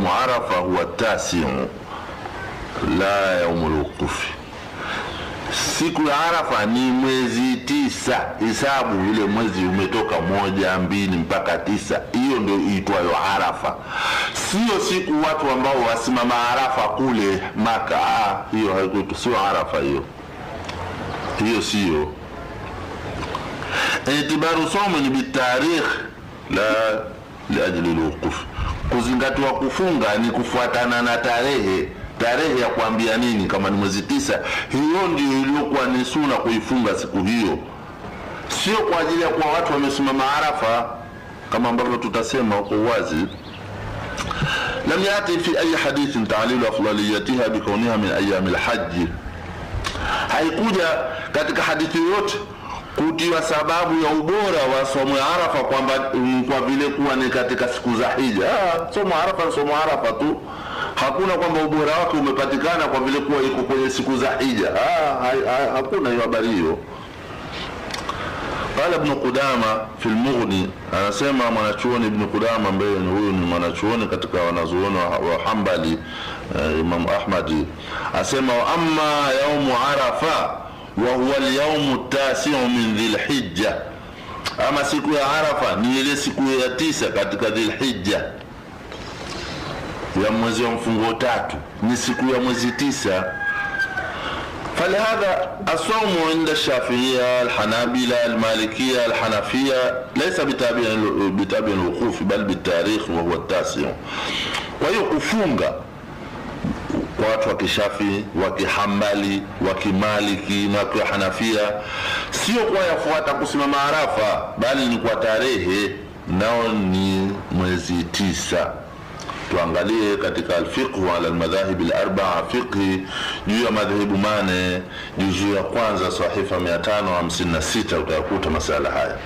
يوم عرفة هو التاسع la yaumul wuqufi. Siku ya Arafa ni mwezi 9. Hesabu ile mwezi umetoka 1, 2 mpaka 9. Hiyo ndio iitwayo Arafa. Sio siku watu ambao wasimama Arafa kule Maka. Hiyo haikuitwa, sio Arafa hiyo. Hiyo sio. Itibaru somo ni bitarikh la liajli alwuquf. Kuzingatiwa kufunga ni kufuatana na tarehe ya kuambia nini. Kama ni mwezi 9, hiyo ndio iliyokuwa ni sunna kuifunga siku hiyo, sio kwa ajili ya kuwa watu wamesimama Arafa, kama ambavyo tutasema kwa wazi. Lam yati fi ayi hadith ta'lil afdaliyatiha bikauniha min ayyam al-hajj. Haikuja katika hadithi yote kutiwa sababu ya ubora wa somo ya Arafa kwamba kwa vile kuwa ni katika siku za Hija. Somo Arafa tu. Hakuna kwamba ubora wake umepatikana kwa vile kuwa iko kwenye siku za Hija. Hakuna hiyo habari hiyo. Qala Ibn Qudama fi al-Mughni, anasema mwanachuoni Ibn Qudama ambaye huyu ni mwanachuoni katika wanazuoni wa Hanbali, Imam Ahmad, asema amma yawm Arafa wa huwa al-yawm at-tasi' min Dhil-Hijja. Ama siku ya Arafa ni ile siku ya 9 katika Dhil-Hijja, ya mwezi wa mfungo 3, ni siku ya mwezi 9. فلهذا الصوم عند الشافعية الحنابلة المالكية الحنفية ليس بتابع الوقوف بل بالتاريخ وهو التاسع. وهي kufunga watu wa Kishafi, wa Kihambali, wa Kimaliki na wa Hanafia sio kwa yafuata kusimama Arafa, bali ni kwa tarehe, nao ni mwezi 9. Tuangalie katika al-fiqh ala al-madhahib al-arba'a, fiqh juu ya madhehebu 8, juzuu ya kwanza sahifa 556 utakuta masala haya.